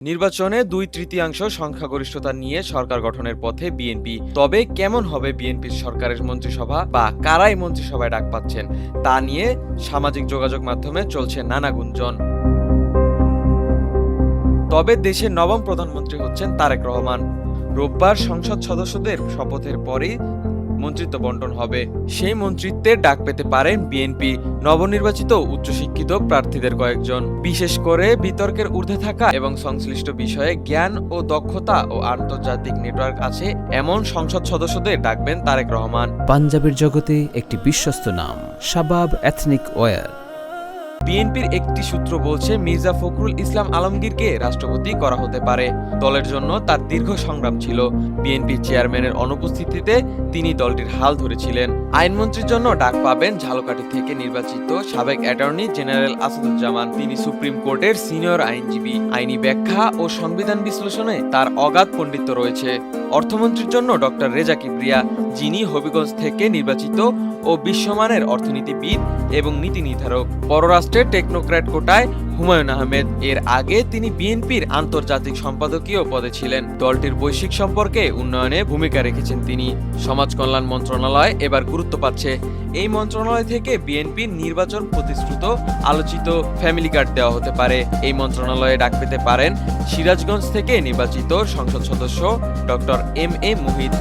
নির্বাচনে ২/৩ সংখ্যাগরিষ্ঠতা নিয়ে সরকার গঠনের পথে বিএনপি। তবে কেমন হবে বিএনপির সরকারের মন্ত্রিসভা বা কারাই মন্ত্রিসভায় ডাক পাচ্ছেন তা নিয়ে সামাজিক যোগাযোগ মাধ্যমে চলছে নানা গুঞ্জন। তবে দেশের নবম প্রধানমন্ত্রী হচ্ছেন তারেক রহমান। রোববার সংসদ সদস্যদের শপথের পরেই মন্ত্রিত্ব বন্টন হবে। সেই মন্ত্রিত্বের ডাক পেতে পারেন বিএনপি নবনির্বাচিত উচ্চশিক্ষিত প্রার্থীদের কয়েকজন। বিশেষ করে বিতর্কের ঊর্ধ্বে থাকা এবং সংশ্লিষ্ট বিষয়ে জ্ঞান ও দক্ষতা ও আন্তর্জাতিক নেটওয়ার্ক আছে এমন সংসদ সদস্যদের ডাকবেন তারেক রহমান। পাঞ্জাবের জগতে একটি বিশ্বস্ত নাম শাবাব এথনিক ওয়্যার। বিএনপির একটি সূত্র বলছে মির্জা ফখরুল ইসলাম আলমগীরকে রাষ্ট্রপতি করা হতে পারে। দলের জন্য তার দীর্ঘ সংগ্রাম ছিল। বিএনপি চেয়ারম্যানের অনুপস্থিতিতে তিনি দলটির হাল ধরেছিলেন। আইনমন্ত্রীর জন্য ডাক পাবেন ঝালকাঠি থেকে নির্বাচিত সাবেক অ্যাটর্নি জেনারেল আসাদুজ্জামান। তিনি সুপ্রিম কোর্টের সিনিয়র আইনজীবী। আইনি ব্যাখ্যা ও সংবিধান বিশ্লেষণে তার অগাধ পণ্ডিত্য রয়েছে। অর্থমন্ত্রীর জন্য ডক্টর রেজা কিবরিয়া, যিনি হবিগঞ্জ থেকে নির্বাচিত ও বিশ্বমানের অর্থনীতিবিদ এবং নীতি নির্ধারক। পররাষ্ট্রের টেকনোক্র্যাট কোটায় হুমায়ুন আহমেদ। এর আগে তিনি বিএনপির আন্তর্জাতিক সম্পাদকীয় পদে ছিলেন। দলটির বৈশ্বিক সম্পর্কে উন্নয়নে ভূমিকা রেখেছেন তিনি। সমাজ কল্যাণ মন্ত্রণালয় এবার গুরুত্ব পাচ্ছে। এই মন্ত্রণালয় থেকে বিএনপির নির্বাচন প্রতিশ্রুত আলোচিত ফ্যামিলি কার্ড দেওয়া হতে পারে। এই মন্ত্রণালয়ে ডাক পেতে পারেন সিরাজগঞ্জ থেকে নির্বাচিত সংসদ সদস্য ডক্টর এম.এ. মুহিত।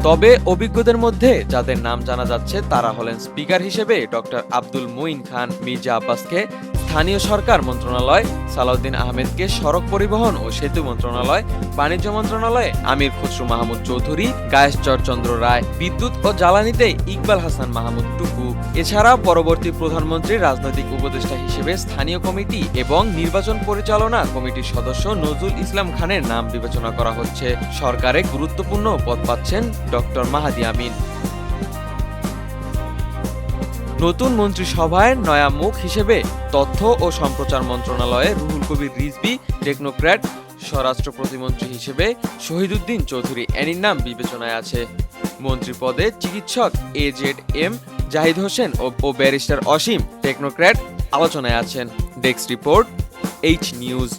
তবে অভিজ্ঞদের মধ্যে যাদের নাম জানা যাচ্ছে তারা হলেন স্পিকার হিসেবে ডক্টর আব্দুল মুইন খান, মির্জা আব্বাসকে স্থানীয় সরকার মন্ত্রণালয়, সালাউদ্দিন আহমেদকে সড়ক পরিবহন ও সেতু মন্ত্রণালয়, বাণিজ্য মন্ত্রণালয়ে আমির খসরু মাহমুদ চৌধুরী, গায়েশচর চন্দ্র রায়, বিদ্যুৎ ও জ্বালানিতে ইকবাল হাসান মাহমুদ টুকু। এছাড়া পরবর্তী প্রধানমন্ত্রীর রাজনৈতিক উপদেষ্টা হিসেবে স্থানীয় কমিটি এবং নির্বাচন পরিচালনা কমিটির সদস্য নজরুল ইসলাম খানের নাম বিবেচনা করা হচ্ছে। সরকারে গুরুত্বপূর্ণ পদ পাচ্ছেন ডক্টর মাহাদি আমিন। নতুন মন্ত্রিসভায় নয়া মুখ হিসেবে তথ্য ও সম্প্রচার মন্ত্রণালয়ে রুহুল কবির রিজভী, টেকনোক্র্যাট স্বরাষ্ট্র প্রতিমন্ত্রী হিসেবে শহীদুদ্দিন চৌধুরী এনির নাম বিবেচনায় আছে। মন্ত্রী পদে চিকিৎসক এজেড.এম. জাহিদ হোসেন ও ব্যারিস্টার অসীম, টেকনোক্র্যাট আলোচনায় আছেন। Desk report, H news.